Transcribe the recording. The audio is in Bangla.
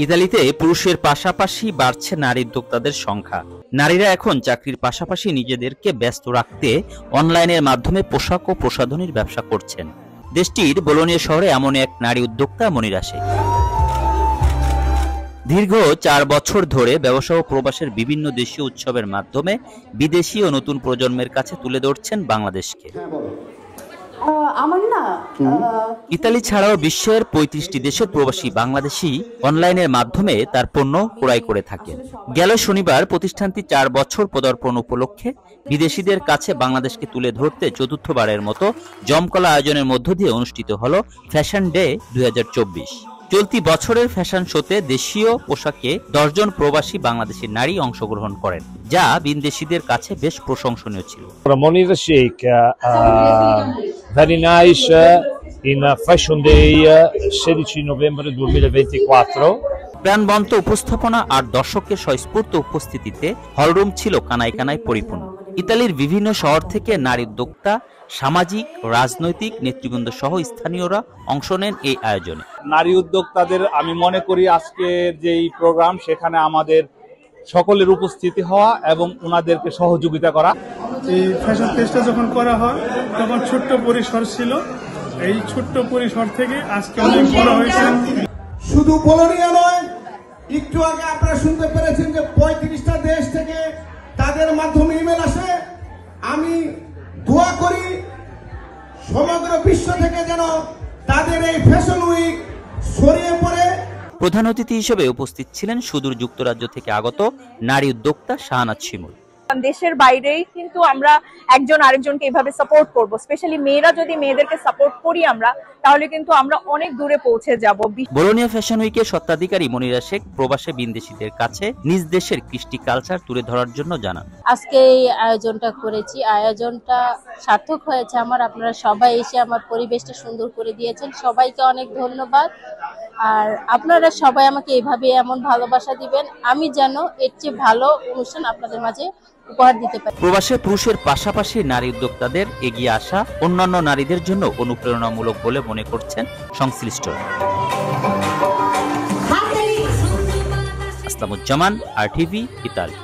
ইতালিতে পুরুষের পাশাপাশি বাড়ছে নারী উদ্যোক্তাদের সংখ্যা। নারীরা এখন চাকরির পাশাপাশি নিজেদেরকে ব্যস্ত রাখতে অনলাইনের মাধ্যমে পোশাক ও প্রসাধনীর ব্যবসা করছেন। দেশটির বোলোনিয়া শহরে এমন এক নারী উদ্যোক্তা মনিরা শেখ। দীর্ঘ ৪ বছর ধরে ব্যবসা ও প্রবাসের বিভিন্ন দেশীয় উৎসবের মাধ্যমে বিদেশি ও নতুন প্রজন্মের কাছে তুলে ধরছেন বাংলাদেশকে। ইতালি ছাড়াও বিশ্বের ৩৫টি দেশের প্রবাসী বাংলাদেশি অনলাইনের মাধ্যমে তার পণ্য ক্রয় করে থাকেন। গেল শনিবার প্রতিষ্ঠানটি ৪ বছর পদার্পণ উপলক্ষে বিদেশিদের কাছে বাংলাদেশকে তুলে ধরতে চতুর্থবারের মতো জমকলা আয়োজনের মধ্য দিয়ে অনুষ্ঠিত হল ফ্যাশন ডে ২০২৪। চলতি বছরের ফ্যাশন শোতে দেশীয় পোশাকে ১০ জন প্রবাসী বাংলাদেশি নারী অংশগ্রহণ করেন, যা বিদেশিদের কাছে বেশ প্রশংসনীয় ছিল। Monira Sheikh, very nice in Fashion Day 16 novembre 2024. প্রাণবন্ত উপস্থাপনা আর দর্শকের স্বস্ফূর্ত উপস্থিতিতে হলরুম ছিল কানায় কানায় পরিপূর্ণ। ইতালির বিভিন্ন শহর থেকে নারী উদ্যোক্তা, সামাজিক, রাজনৈতিক নেতৃবৃন্দ সহ স্থানীয়রা অংশ নেন এই আয়োজনে। নারী উদ্যোক্তাদের আমি মনে করি আজকের যেই প্রোগ্রাম, সেখানে আমাদের সকলের উপস্থিতি হওয়া এবং ওনাদেরকে সহযোগিতা করা। এই ফ্যাশন টেস্টটা যখন করা হয় তখন ছোট্ট পরিসর ছিল, এই ছোট্ট পরিসর থেকে আজকে অনেক বড় হয়েছে। শুধু বোলোনিয়া নয়, একটু আগে আপনারা শুনতে পেরেছেন যে ৩৫টা দেশ থেকে তাদের মাধ্যমে ইমেল আসে। আমি দোয়া করি সমগ্র বিশ্ব থেকে যেন তাদের এই ফ্যাশন উইক ছড়িয়ে পড়ে। প্রধান অতিথি হিসেবে উপস্থিত ছিলেন সুদূর যুক্তরাজ্য থেকে আগত নারী উদ্যোক্তা শাহনাজ শিমুল। দেশের বাইরেই কিন্তু আমরা একজন আরেকজনকে এভাবে সাপোর্ট করব, স্পেশালি মেয়েরা যদি মেয়েদেরকে সাপোর্ট করি আমরা, তাহলে কিন্তু আমরা অনেক দূরে পৌঁছে যাব। বোলোনিয়া ফ্যাশন উইকের স্বত্বাধিকারী মনিরা শেখ প্রবাসে বিদেশিদের কাছে নিজ দেশের কৃষ্টি কালচার তুলে ধরার জন্য জানান, আজকে এই আয়োজনটা করেছি, আয়োজনটা সার্থক হয়েছে আমার। আপনারা সবাই এসে আমার পরিবেশটা সুন্দর করে দিয়েছেন, সবাইকে অনেক ধন্যবাদ। আর আপনারা সবাই আমাকে এইভাবে এমন ভালোবাসা দিবেন, আমি যেন এর চেয়ে ভালো অনুষ্ঠান আপনাদের মাঝে উপহার দিতে পারি। প্রবাসে পুরুষের পাশাপাশি নারী উদ্যোক্তাদের এগিয়ে আসা অন্যান্য নারীদের জন্য অনুপ্রেরণামূলক বলে মনে করছেন সংশ্লিষ্টরা। আসলামুজ্জামান, RTV, ইতালি।